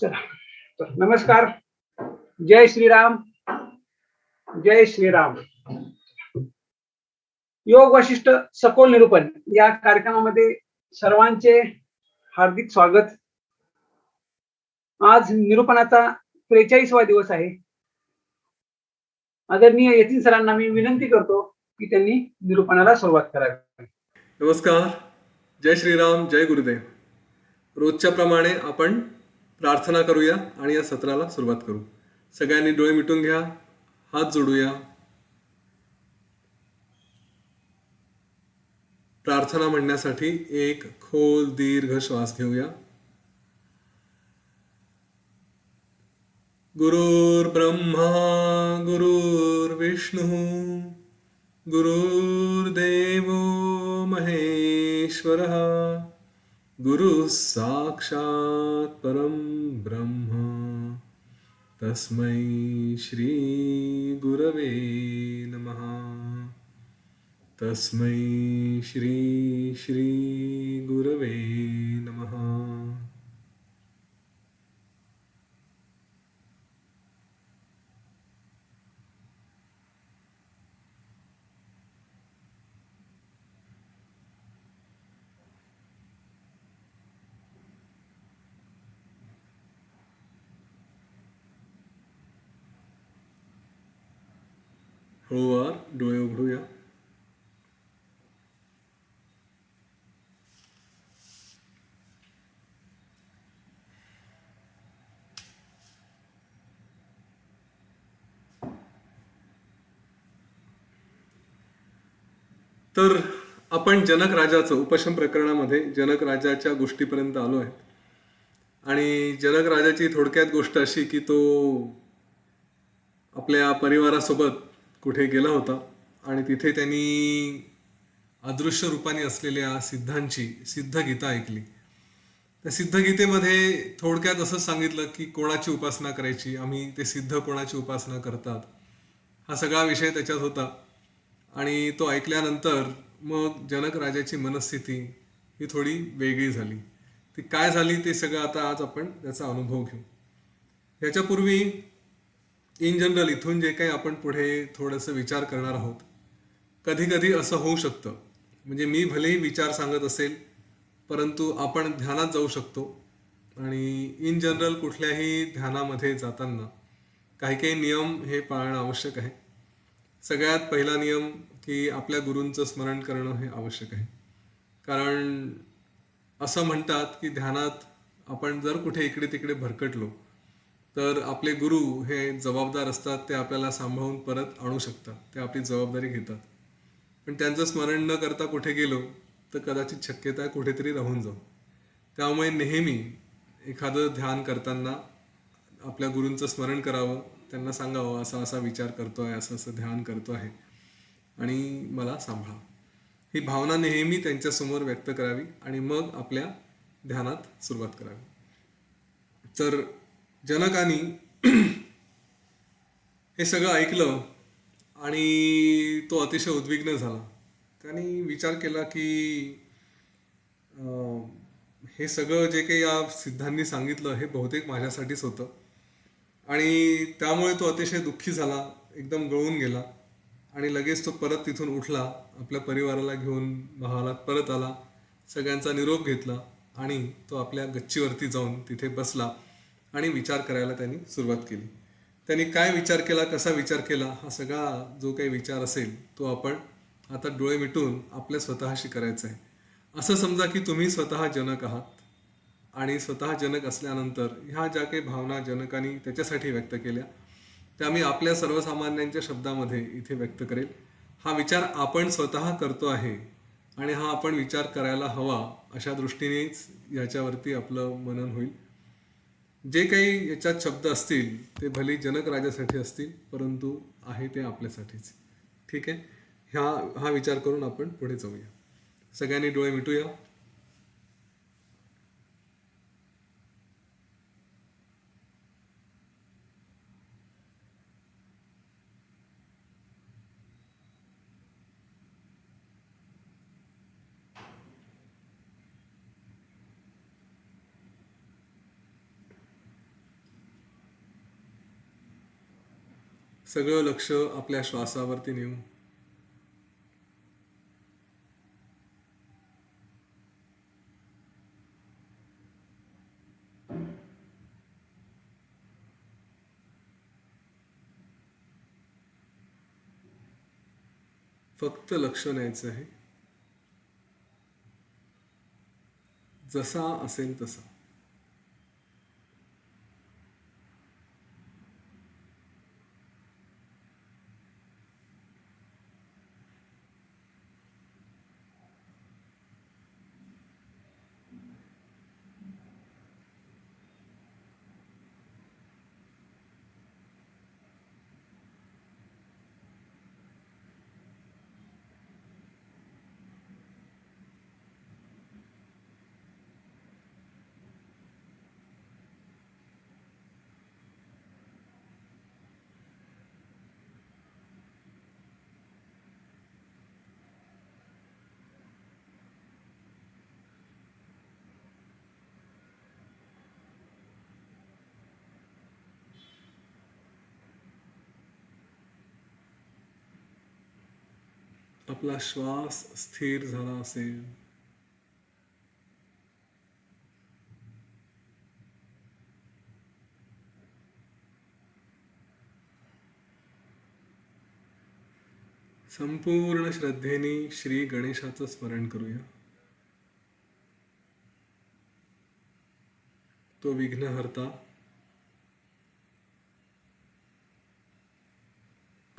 चला तर नमस्कार. जय श्रीराम. जय श्रीराम. योग वशिष्ठ सखोल निरूपण या कार्यक्रमामध्ये सर्वांचे हार्दिक स्वागत. आज निरूपणाचा 43वा दिवस आहे. आदरणीय यतीन सरांना मी विनंती करतो की त्यांनी निरूपणाला सुरुवात करावी. नमस्कार. जय श्रीराम. जय गुरुदेव. रोजच्या प्रमाणे आपण प्रार्थना करूया आणि या सत्राला सुरुवात करू. सगळ्यांनी डोळे मिटून घ्या, हात जोडूया. प्रार्थना म्हणण्यासाठी एक खोल दीर्घ श्वास घेऊया. गुरुर्ब्रह्मा गुरुर्विष्णू गुरुर्देवो महेश्वरः गुरुः साक्षात् परं ब्रह्म तस्मै श्री गुरवे नमः. तस्मै श्री श्री गुरवे नमः. हळूवार डोळे उघडूया. तर आपण जनक राजाचं उपशम प्रकरणामध्ये जनक राजाच्या गोष्टीपर्यंत आलो आहे. आणि जनक राजाची थोडक्यात गोष्ट अशी की तो आपल्या परिवारासोबत कुठे गेला होता आणि तिथे त्यांनी अदृश्य रूपाने असलेल्या सिद्धांची सिद्धगीता ऐकली. त्या सिद्धगीतेमध्ये थोडक्यात असं सांगितलं की कोणाची उपासना करायची, आम्ही ते सिद्ध कोणाची उपासना करतात, हा सगळा विषय त्याच्यात होता. आणि तो ऐकल्यानंतर मग जनक राजाची मनस्थिती ही थोडी वेगळी झाली. ती काय झाली ते सगळं आता आज आपण त्याचा अनुभव घेऊ. ह्याच्यापूर्वी इन जनरल इथून जे काही आपण पुढे थोडंसं विचार करणार आहोत, कधी कधी असं होऊ शकतं, म्हणजे मी भलेही विचार सांगत असेल परंतु आपण ध्यानात जाऊ शकतो. आणि इन जनरल कुठल्याही ध्यानामध्ये जाताना काही काही नियम हे पाळणं आवश्यक आहे. सगळ्यात पहिला नियम की आपल्या गुरूंचं स्मरण करणं हे आवश्यक आहे. कारण असं म्हणतात की ध्यानात आपण जर कुठे इकडे तिकडे भरकटलो तर आपले गुरु हे जबाबदार असतात, ते आपल्याला सांभाळून परत आणू शकतात, ते आपली जबाबदारी घेतात. पण त्यांचं स्मरण न करता कुठे गेलो तर कदाचित शक्यता कुठेतरी राहून जाऊ. त्यामुळे नेहमी एखादं ध्यान करताना आपल्या गुरूंचं स्मरण करावं, त्यांना सांगावं असा असा विचार करतो आहे, असं असं ध्यान करतो आहे आणि मला सांभाळा. ही भावना नेहमी त्यांच्यासमोर व्यक्त करावी आणि मग आपल्या ध्यानात सुरुवात करावी. तर जनकानी हे सगळं ऐकलं आणि तो अतिशय उद्विग्न झाला. त्यांनी विचार केला की हे सगळं जे काही या सिद्धांनी सांगितलं हे बहुतेक माझ्यासाठीच होतं. आणि त्यामुळे तो अतिशय दुःखी झाला, एकदम गळून गेला आणि लगेच तो परत तिथून उठला, आपल्या परिवाराला घेऊन महालात परत आला, सगळ्यांचा निरोप घेतला आणि तो आपल्या गच्चीवरती जाऊन तिथे बसला आणि विचार करायला त्यांनी सुरुवात केली. त्यांनी काय विचार केला, कसा विचार केला, हा सगळा जो काही विचार असेल तो आपण आता डोळे मिटून आपल्या स्वतःशी करायचा आहे. असं समजा की तुम्ही स्वतः जनक आहात आणि स्वतः जनक असल्यानंतर ह्या ज्या काही भावना जनकाने त्याच्यासाठी व्यक्त केल्या त्या मी आपल्या सर्वसामान्यांच्या शब्दामध्ये इथे व्यक्त करेल. हा विचार आपण स्वतः करतो आहे आणि हा आपण विचार करायला हवा अशा दृष्टीनेच याच्यावरती आपलं मनन होईल. जे काही याच्यात शब्द असतील ते भले जनक राजासाठी असतील परंतु आहे ते आपल्यासाठीच. ठीक आहे. हा विचार करून आपण पुढे जाऊया. सगळ्यांनी डोळे मिटूया. सगळं लक्ष आपल्या श्वासावरती नेऊ. फक्त लक्ष न्यायचं आहे, जसा असेल तसा. आपला श्वास स्थिर झाला असेल, संपूर्ण श्रद्धेने श्री गणेशाचं स्मरण करूया. तो विघ्नहर्ता,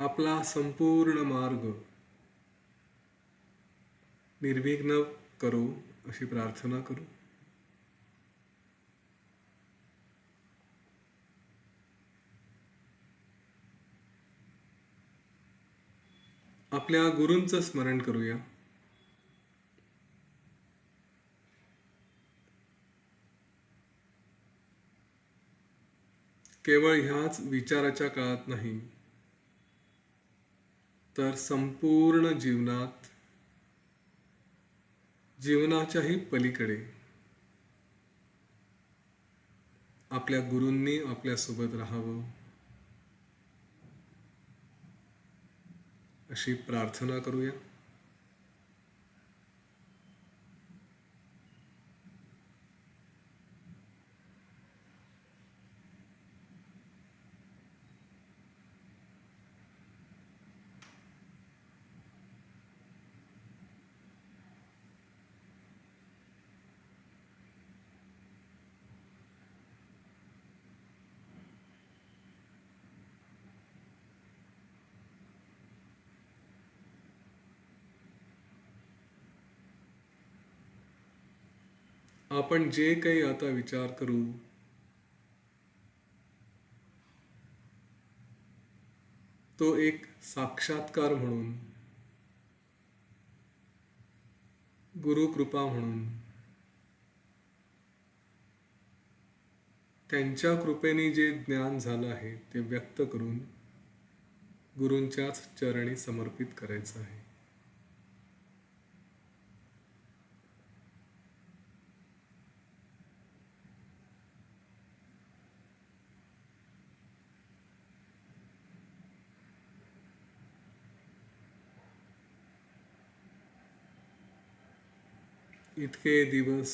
आपला संपूर्ण मार्ग निर्विघ्न करो अशी प्रार्थना करू. आपल्या गुरूंचं स्मरण करूया. केवळ ह्याच विचाराच्या काळात नाही, तर संपूर्ण जीवनात, जीवनाच्याही पलीकडे आपल्या गुरूंनी आपल्यासोबत राहावं अशी प्रार्थना करूया. आपण जे काही आता विचार करू, तो एक साक्षात्कार म्हणून, गुरुकृपा म्हणून, त्यांच्या कृपेने जे ज्ञान झालं आहे ते व्यक्त करून गुरूंच्याच चरणी समर्पित करायचं आहे. इतके दिवस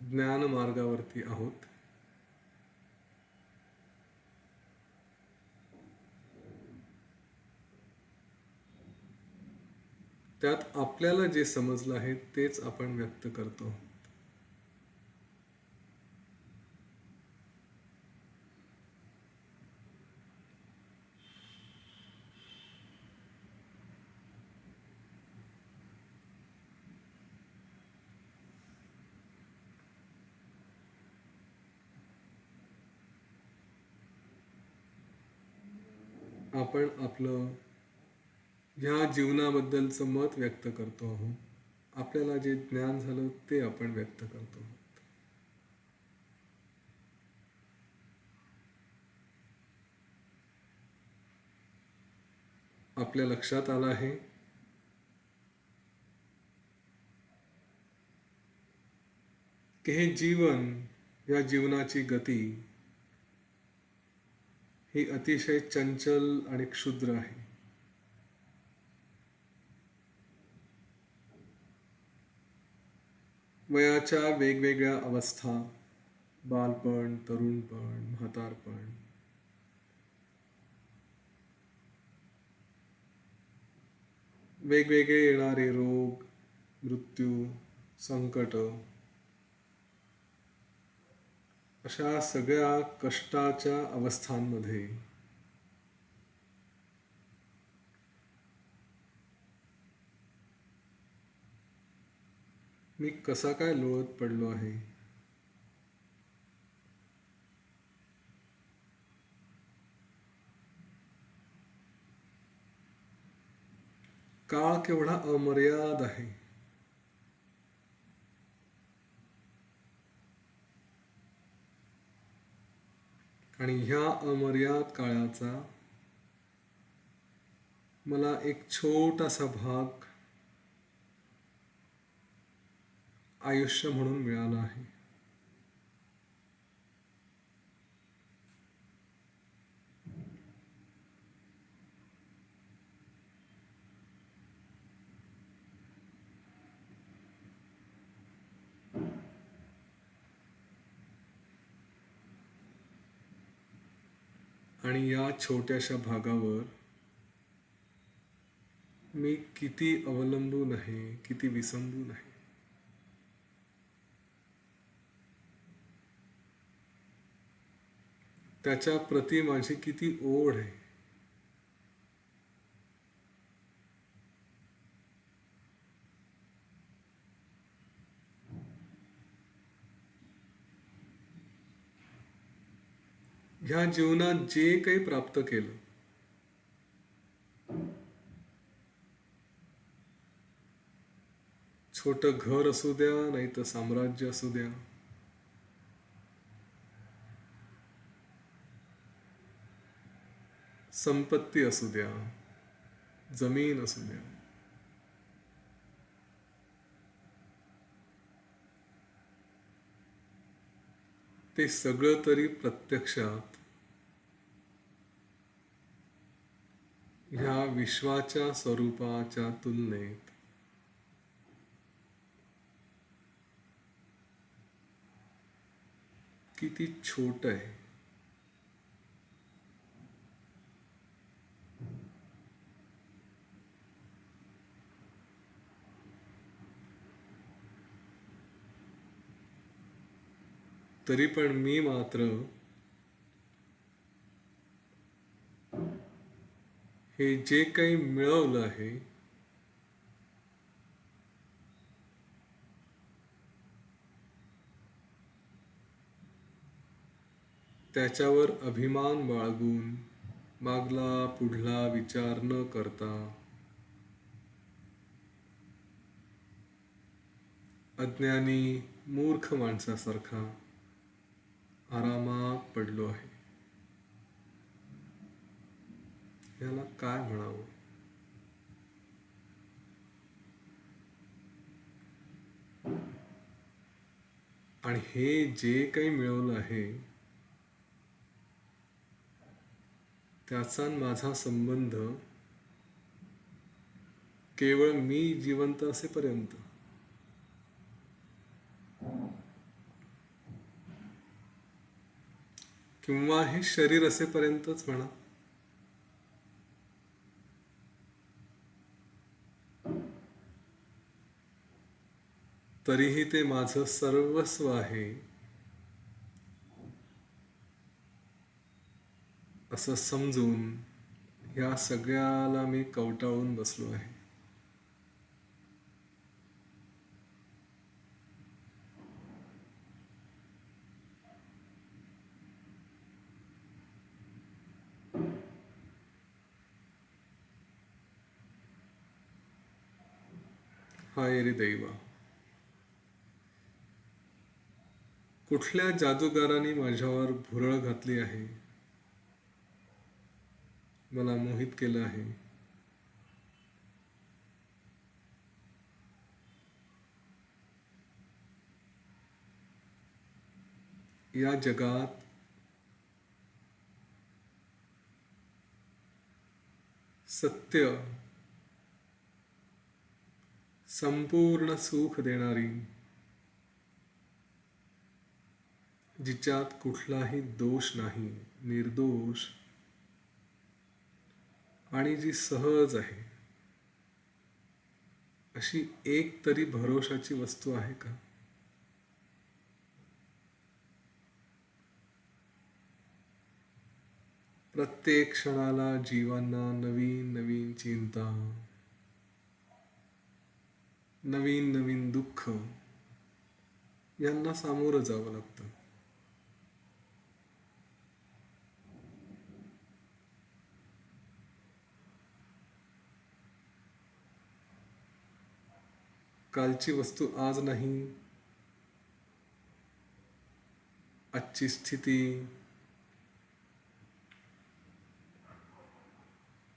ज्ञान मार्गावरती आहोत. त्यात आपल्याला जे समजलं आहे तेच आपण व्यक्त करतो. आपण आपलं ह्या जीवनाबद्दलचं मत व्यक्त करतो आहोत. आपल्याला जे ज्ञान झालं ते आपण व्यक्त करतो. आपल्या लक्षात आलं आहे की हे जीवन, या जीवनाची गती ही अतिशय चंचल आणि क्षुद्र आहे. वयाच्या वेगवेगळ्या अवस्था, बालपण, तरुणपण, म्हातारपण, वेगवेगळे येणारे रोग, मृत्यू, संकट, अशा सगळ्या कष्टाच्या अवस्थांमध्ये मी कसा काय लोळत पडलो आहे. काळ केवढा अमर्याद आहे. आणि ह्या अमर्याद काळाचा मला एक छोटासा भाग आयुष्य म्हणून मिळाला आहे. आणि या छोट्याशा भागावर मी किती अवलंबून आहे, किती विसंबून आहे. त्याच्या प्रती माझी किती ओढ आहे. ह्या जीवनात जे काही प्राप्त केलं, छोटं घर असू द्या, नाही तर साम्राज्य असू द्या, संपत्ती असू द्या, जमीन असू द्या, ते सगळं तरी प्रत्यक्षात ह्या विश्वाच्या स्वरूपाच्या तुलनेत किती छोट आहे. तरी पण मी मात्र हे जे काही मिळवलं आहे त्याच्यावर अभिमान बाळगून मागला पुढला विचार न करता अज्ञानी मूर्ख माणसासारखा आरामात पडलो आहे. याला काय म्हणावं. आणि हे जे काही मिळवलं आहे त्याचा माझा संबंध केवळ मी जिवंत असेपर्यंत. किंवा हे शरीर असेपर्यंतच म्हणा. तरीही ते माझं सर्वस्व आहे असं समजून ह्या सगळ्याला मी कवटाळून बसलो आहे. हाय रे दैवा, कुठल्या जादूगाराने माझ्यावर भुरळ घातली आहे, मला मोहित केलं आहे. या जगात सत्य, संपूर्ण सुख देणारी, जिच्यात कुठलाही दोष नाही, निर्दोष आणि जी सहज आहे, अशी एक तरी भरोशाची वस्तू आहे का? प्रत्येक क्षणाला जीवांना नवीन नवीन चिंता, नवीन नवीन दुःख यांना सामोरं जावं लागतं. कालची वस्तू आज नाही, आजची स्थिती,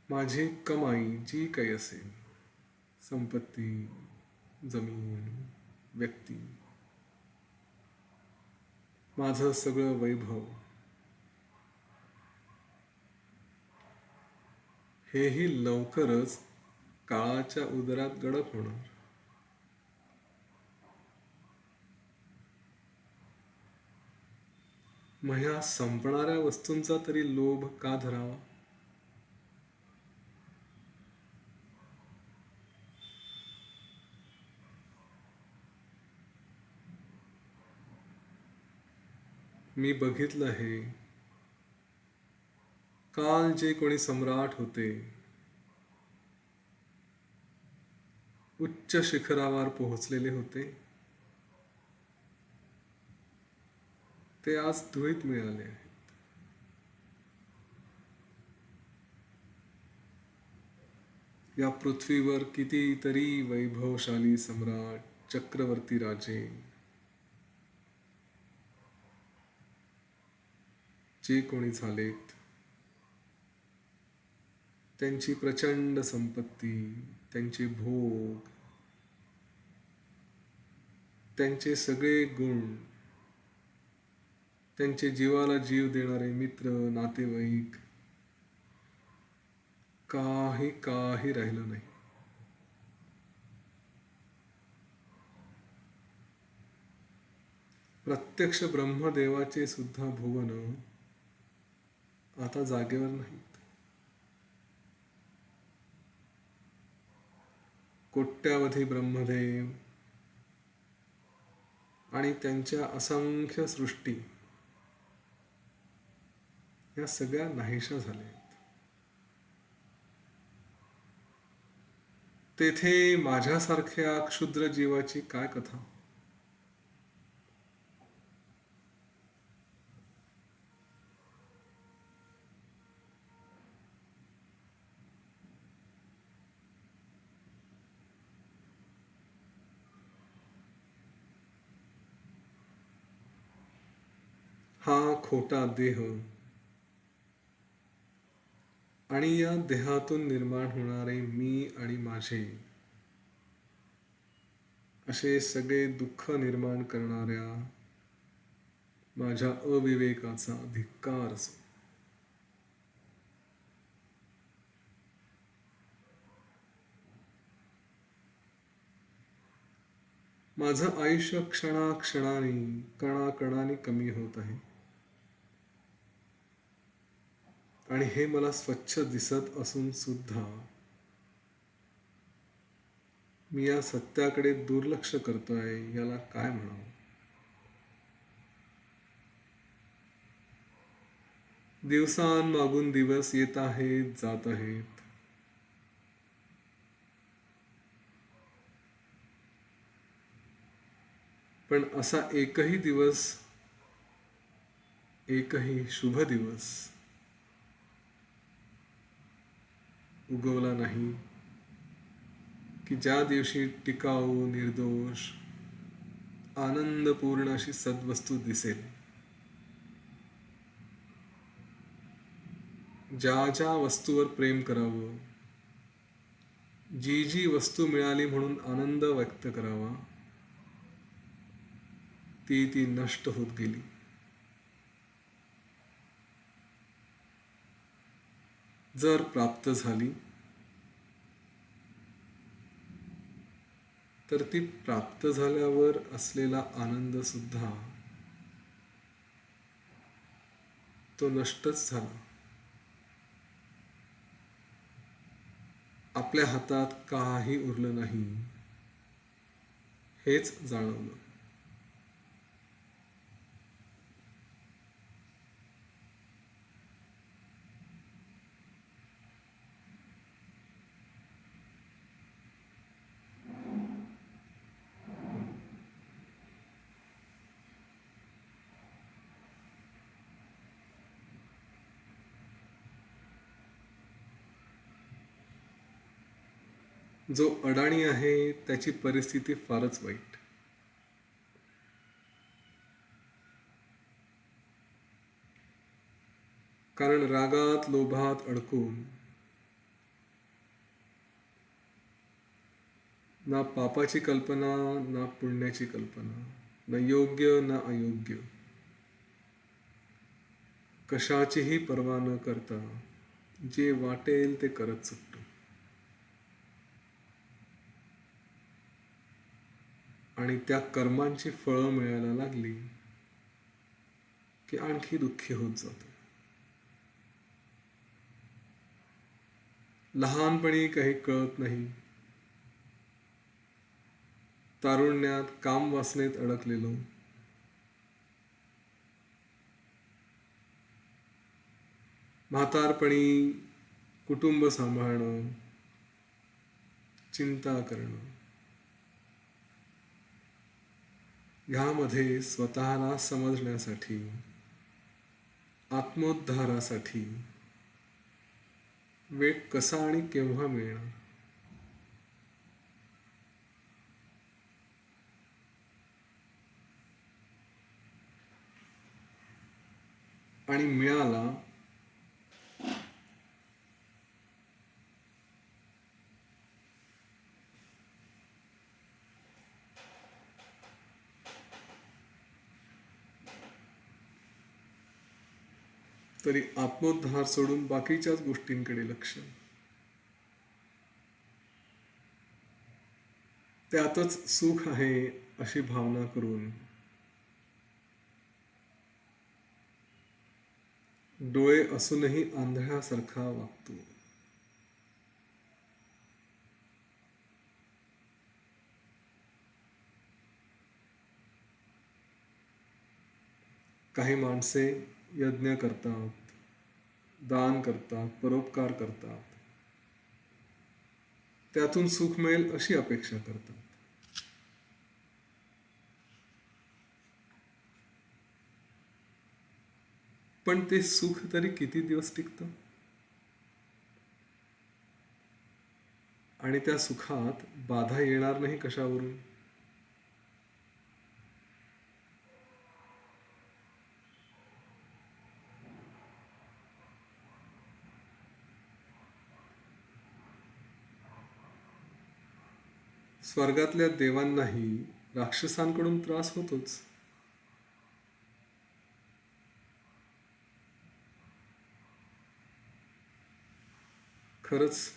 माझी कमाई जी काही असेल, संपत्ती, जमीन, व्यक्ती, माझं सगळं वैभव, हेही लवकरच काळाच्या उदरात गडप होणार. मग ह्या संपणाऱ्या वस्तूंचा तरी लोभ का धरावा? मी बघितलं आहे, काल जे कोणी सम्राट होते, उच्च शिखरावर पोहोचलेले होते, ते आज धुळीत मिळाले आहेत. या पृथ्वीवर कितीतरी वैभवशाली सम्राट, चक्रवर्ती राजे, जे कोणी झालेत, त्यांची प्रचंड संपत्ती, त्यांचे भोग, त्यांचे सगळे गुण, त्यांचे जीवाला जीव देणारे मित्र, नातेवाईक, काही राहिलं नाही. प्रत्यक्ष ब्रह्मदेवाचे सुद्धा भुवन आता जागेवर नाहीत. कोट्यावधी ब्रह्मदेव आणि त्यांच्या असंख्य सृष्टी या सगळ्या नाहीशा झाल्या आहेत. तेथे माझ्यासारख्या क्षुद्र जीवाची काय कथा? हा खोटा देह आणि या देहातून निर्माण होणारे मी आणि माझे, असे सगळे दुःख निर्माण करणाऱ्या माझ्या अविवेकाचा धिक्कार असो. माझं आयुष्य क्षणाक्षणाने, कणाकणाने कमी होत आहे आणि हे मला स्वच्छ दिसत असून सुद्धा मी या सत्याकडे दुर्लक्ष करतोय, याला काय म्हणावं? दिवसांमागून दिवस येत आहेत, जात आहेत. पण असा एकही दिवस, एकही शुभ दिवस उगवला नाही की ज्या दिवशी टिकाऊ, निर्दोष, आनंदपूर्ण अशी सद्वस्तू दिसेल. ज्या ज्या वस्तूवर प्रेम करावं, जी जी वस्तू मिळाली म्हणून आनंद व्यक्त करावा, ती नष्ट होत गेली. जर प्राप्त झाली तर ती प्राप्त झाल्यावर असलेला आनंद सुद्धा तो नष्टच झाला. आपल्या हातात काही उरलं नाही हेच जाणवलं. जो अडाणी आहे त्याची परिस्थिती फारच वाईट. कारण रागात लोभात अडकून ना पापाची कल्पना ना पुण्याची कल्पना, न योग्य ना अयोग्य, कशाचीही पर्वा न करता जे वाटेल ते करत सुटतो. आणि त्या कर्मांची फळं मिळायला लागली की आणखी दुःखी होत जातो. लहानपणी काही कळत नाही. तारुण्यात काम वासनेत अडकलेलो, म्हातारपणी कुटुंब सांभाळणं, चिंता करणं, ह्यामध्ये स्वतःला समजण्यासाठी, आत्मोद्धारासाठी वेळ कसा आणि केव्हा मिळणार? आणि मिळाला तरी आत्मोद्धार सोडून बाकीच्याच गोष्टींकडे लक्ष. त्यातच सुख आहे अशी भावना करून डोळे असूनही आंधळ्यासारखा वागतो. काही माणसे यज्ञ करतात, दान करतात, परोपकार करतात, त्यातून सुख मिळेल अशी अपेक्षा करतात. पण ते सुख तरी किती दिवस टिकतं? आणि त्या सुखात बाधा येणार नाही कशावरून? स्वर्गातल्या देवांनाही राक्षसांकडून त्रास होतोच. खरंच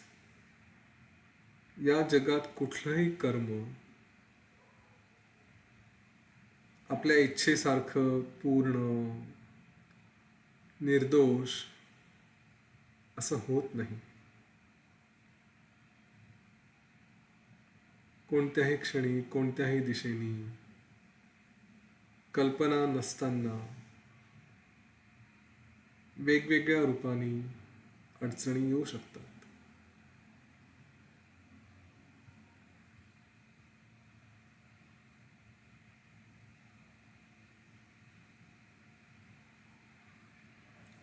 या जगात कुठलंही कर्म आपल्या इच्छेसारखं पूर्ण, निर्दोष असं होत नाही. कोणत्याही क्षणी, कोणत्याही दिशेनी कल्पना नसताना वेगवेगळ्या रूपाने अडचणी येऊ शकतात.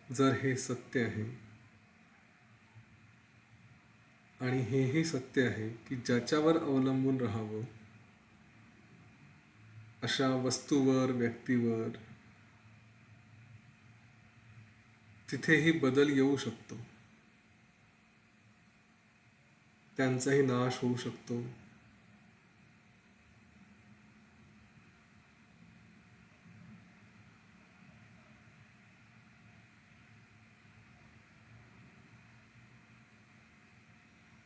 जर हे सत्य आहे आणि हेही सत्य आहे की ज्याच्यावर अवलंबून राहावं अशा वस्तूवर, व्यक्तीवर तिथेही बदल येऊ शकतो, त्यांचाही नाश होऊ शकतो.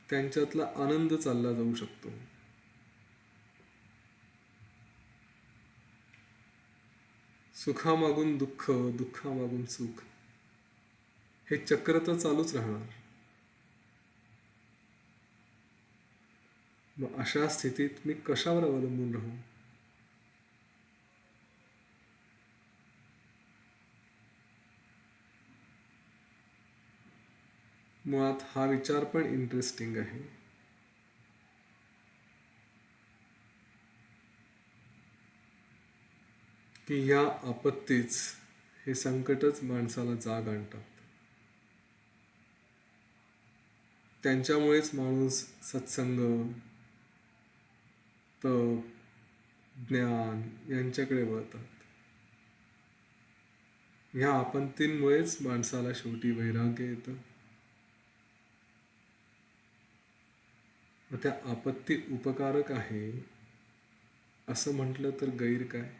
त्यांच्यातला आनंद चालला जाऊ शकतो. सुखामागून दुःख, दुःखामागून सुख, हे चक्र तर चालूच राहणार. मग अशा स्थितीत मी कशावर अवलंबून राहू? मुळात हा विचार पण इंटरेस्टिंग आहे. की ह्या आपत्तीच, हे संकटच माणसाला जाग आणतात. त्यांच्यामुळेच माणूस सत्संग, तप, ज्ञान यांच्याकडे वळतात. ह्या आपत्तींमुळेच माणसाला शेवटी वैराग्य येतं. मग त्या आपत्ती उपकारक आहे असं म्हटलं तर गैर काय?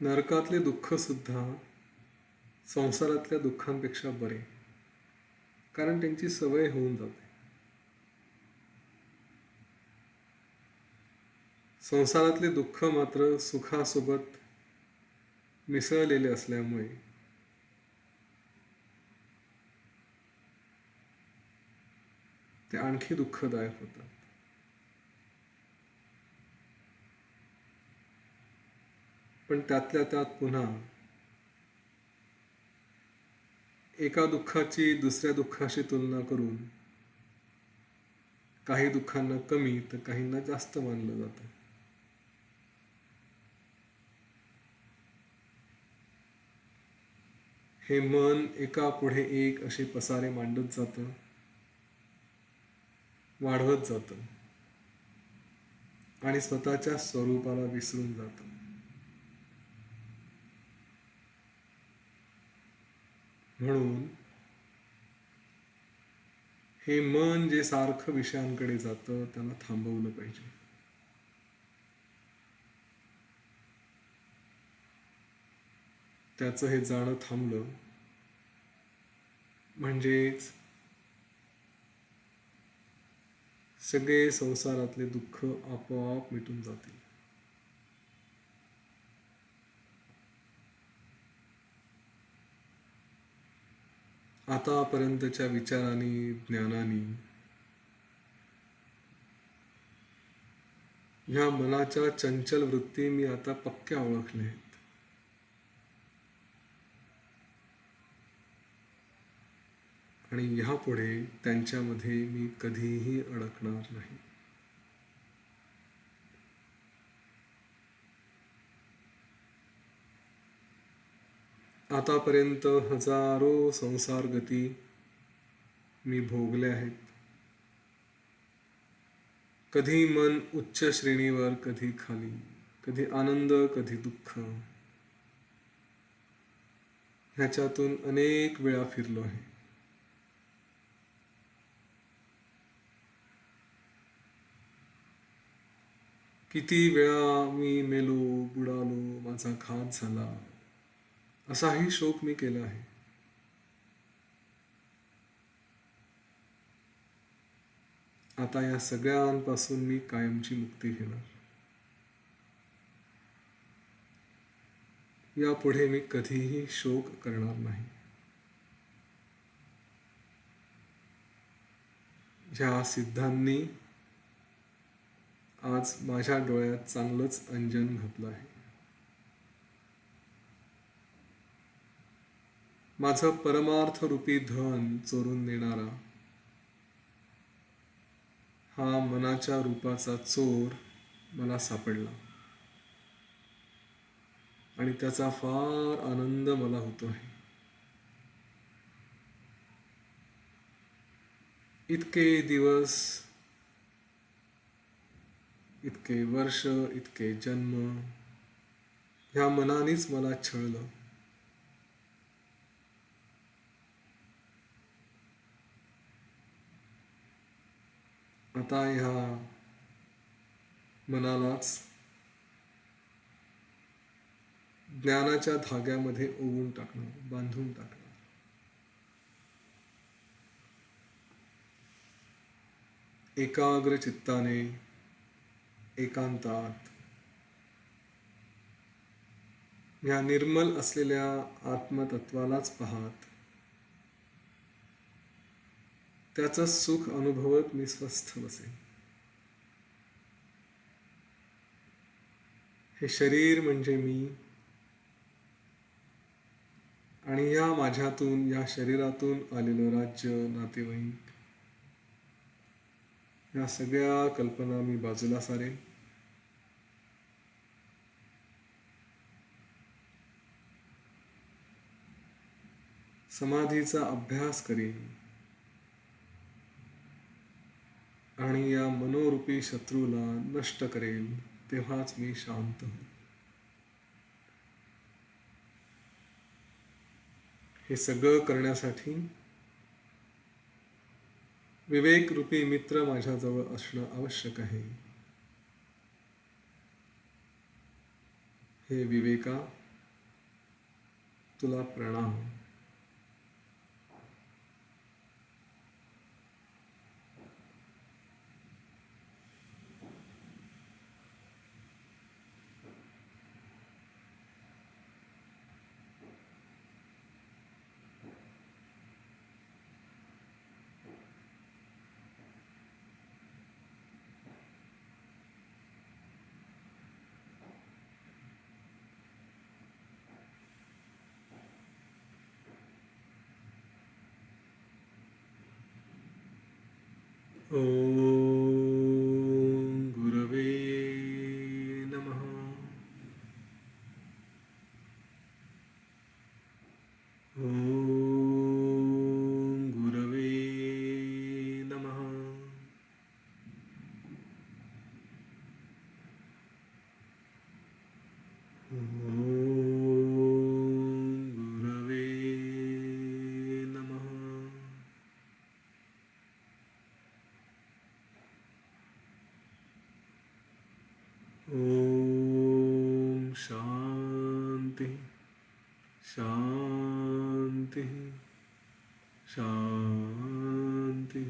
नरकातले दुःख सुद्धा संसारातल्या दुःखांपेक्षा बरे, कारण त्यांची सवय होऊन जाते. संसारातले दुःख मात्र सुखासोबत मिसळलेले असल्यामुळे ते आणखी दुःखदायक होतात. पण त्यातल्या त्यात पुन्हा एका दुःखाची दुसऱ्या दुःखाशी तुलना करून काही दुःखांना कमी तर काहींना जास्त मानलं जातं. हे मन एका पुढे एक असे पसारे मांडत जातं, वाढवत जातं आणि स्वतःच्या स्वरूपाला विसरून जातं. म्हणून हे मन जे सारखं विषयांकडे जातं त्याला थांबवलं पाहिजे. त्याचं हे जाणं थांबलं म्हणजेच सगळे संसारातले दुःख आपोआप मिटून जातील. आतापर्यंतच्या विचारांनी, ज्ञानानी ह्या मनाच्या चंचल वृत्ती मी आता पक्क्या ओळखल्या आहेत. आणि ह्यापुढे त्यांच्यामध्ये मी कधीही अडकणार नाही. आतापर्यंत हजारो संसार गती मी भोगल्या आहेत. कधी मन उच्च श्रेणीवर, कधी खाली, कधी आनंद, कधी दुःख, ह्याच्यातून अनेक वेळा फिरलो आहे. किती वेळा मी मेलो, बुडालो, माझा घात झाला, असाही शोक मी केला आहे. आता या सगळ्यांपासून मी कायमची मुक्ती घेणार. यापुढे मी कधीही शोक करणार नाही. ह्या सिद्धांनी आज माझ्या डोळ्यात चांगलंच अंजन घातलं आहे. माझं परमार्थ रूपी धन चोरून नेणारा हा मनाच्या रूपाचा चोर मला सापडला आणि त्याचा फार आनंद मला होतो आहे. इतके दिवस, इतके वर्ष, इतके जन्म ह्या मनानेच मला छळलं. आता ह्या मनालाच ज्ञानाच्या धाग्यामध्ये ओवून टाकणार, बांधून टाकणार. एकाग्र चित्ताने, एकांतात ह्या निर्मल असलेल्या आत्मतत्वालाच पाहत, त्याचं सुख अनुभवत मी स्वस्थ बसेन. हे शरीर म्हणजे मी आणि या माझ्यातून, या शरीरातून आलेलं राज्य, नातेवाईक, या सगळ्या कल्पना मी बाजूला सारेन. समाधीचा अभ्यास करीन आणि या मनोरूपी शत्रूला नष्ट करेन, तेव्हाच मी शांत होईन. हे सगळं करण्यासाठी विवेकरूपी मित्र माझ्याजवळ असणं आवश्यक आहे. हे विवेका, तुला प्रणाम. ओम गुरवे नमः. ओम गुरवे नमः. ओम गुरवे नमः. ओम शांति शांति शांति.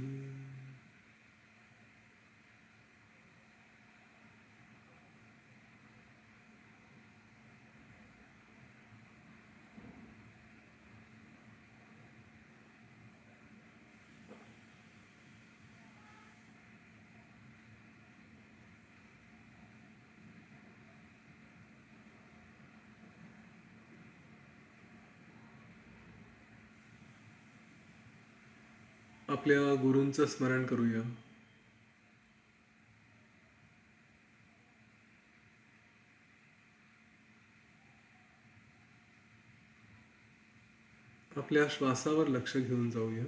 आपल्या गुरूंचं स्मरण करूया. आपल्या श्वासावर लक्ष घेऊन जाऊया.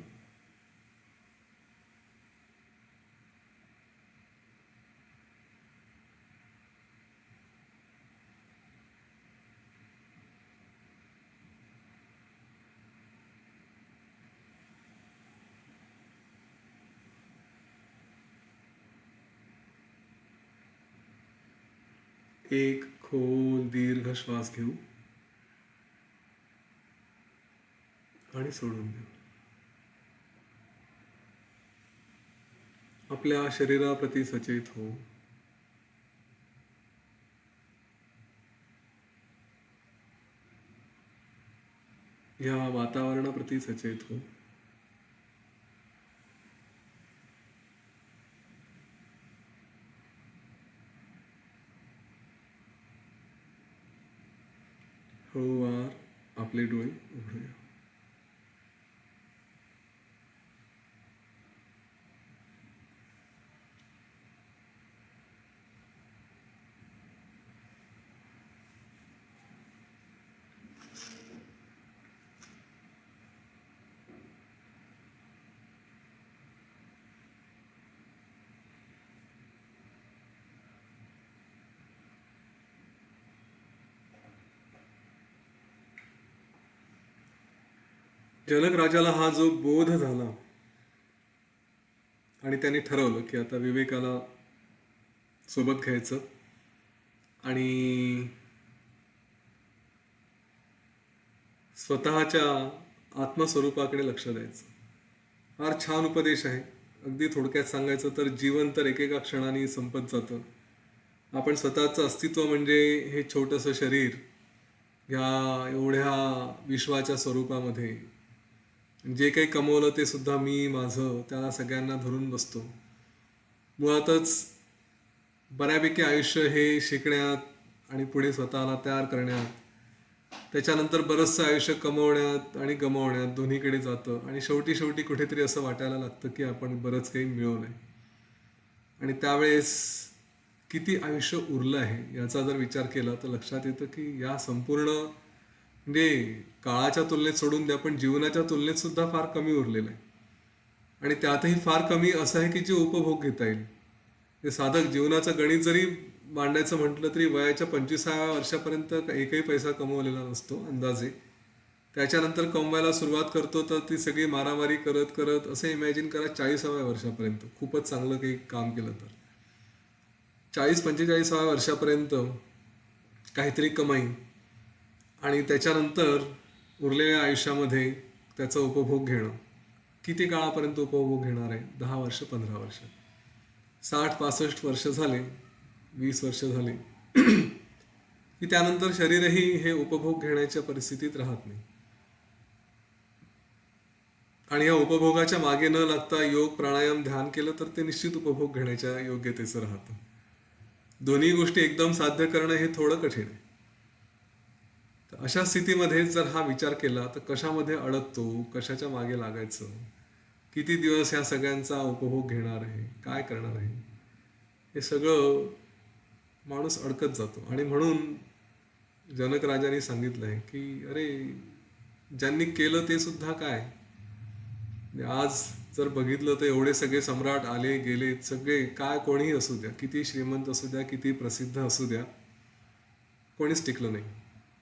एक खोल दीर्घ श्वास घेऊ आणि सोडून देऊ. आपल्या शरीराप्रती सचेत हो. या वातावरणाप्रती सचेत हो. हळूवार आपले डोळे उघडूया. जनक राजाला हा जो बोध झाला आणि त्यांनी ठरवलं की आता विवेकाला सोबत घ्यायचं आणि स्वतःच्या आत्मस्वरूपाकडे लक्ष द्यायचं. फार छान उपदेश आहे. अगदी थोडक्यात सांगायचं तर जीवन तर एकेका क्षणाने संपत जातं. आपण स्वतःचं अस्तित्व म्हणजे हे छोटंसं शरीर ह्या एवढ्या विश्वाच्या स्वरूपामध्ये जे काही कमवलं ते सुद्धा मी माझं त्या सगळ्यांना धरून बसतो. मुळातच बऱ्यापैकी आयुष्य हे शिकण्यात आणि पुढे स्वतःला तयार करण्यात, त्याच्यानंतर बरंचसं आयुष्य कमवण्यात आणि गमावण्यात दोन्हीकडे जातं आणि शेवटी शेवटी कुठेतरी असं वाटायला लागतं की आपण बरंच काही मिळवलं आहे. आणि त्यावेळेस किती आयुष्य उरलं आहे याचा जर विचार केला तर लक्षात येतं की या संपूर्ण म्हणजे काळाच्या तुलनेत सोडून द्या पण जीवनाच्या तुलनेत सुद्धा फार कमी उरलेलं आहे. आणि त्यातही फार कमी असं आहे की जे उपभोग घेता येईल. ते साधक जीवनाचं गणित जरी मांडायचं म्हटलं तरी वयाच्या 25व्या वर्षापर्यंत एकही पैसा कमवलेला नसतो अंदाजे. त्याच्यानंतर कमवायला सुरुवात करतो तर ती सगळी मारामारी करत करत असं इमॅजिन करा 40व्या वर्षापर्यंत खूपच चांगलं काही काम केलं तर 40-45व्या वर्षापर्यंत काहीतरी कमाई आणि त्याच्यानंतर उरलेल्या आयुष्यामध्ये त्याचा उपभोग घेणं. किती काळापर्यंत उपभोग घेणार आहे? 10 वर्ष 15 वर्ष 60-65 वर्ष झाले 20 वर्ष झाले की त्यानंतर शरीरही हे उपभोग घेण्याच्या परिस्थितीत राहत नाही. आणि या उपभोगाच्या मागे न लागता योग प्राणायाम ध्यान केलं तर ते निश्चित उपभोग घेण्याच्या योग्यतेचं राहतं. दोन्ही गोष्टी एकदम साध्य करणं हे थोडं कठीण आहे. तर अशा स्थितीमध्ये जर हा विचार केला तर कशामध्ये अडकतो, कशाच्या मागे लागायचं, किती दिवस ह्या सगळ्यांचा उपभोग घेणार आहे, काय करणार आहे, हे सगळं माणूस अडकत जातो. आणि म्हणून जनक राजाने सांगितलं आहे की अरे ज्यांनी केलं ते सुद्धा काय, आज जर बघितलं तर एवढे सगळे सम्राट आले गेले, सगळे काय कोणीही असू द्या, किती श्रीमंत असू द्या, किती प्रसिद्ध असू द्या, कोणीच टिकलं नाही.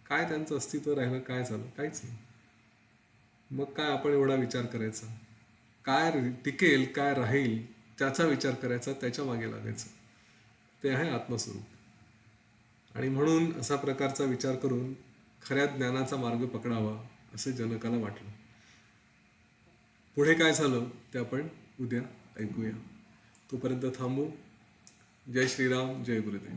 काय त्यांचं अस्तित्व राहिलं, काय झालं? काहीच नाही. मग काय आपण एवढा विचार करायचा? काय टिकेल, काय राहील त्याचा विचार करायचा, त्याच्या मागे लागायचं. ते आहे आत्मस्वरूप. आणि म्हणून असा प्रकारचा विचार करून खऱ्या ज्ञानाचा मार्ग पकडावा असं जनकाला वाटलं. पुढे काय झालं ते आपण उद्या ऐकूया. तोपर्यंत थांबू. जय श्रीराम, जय गुरुदेव.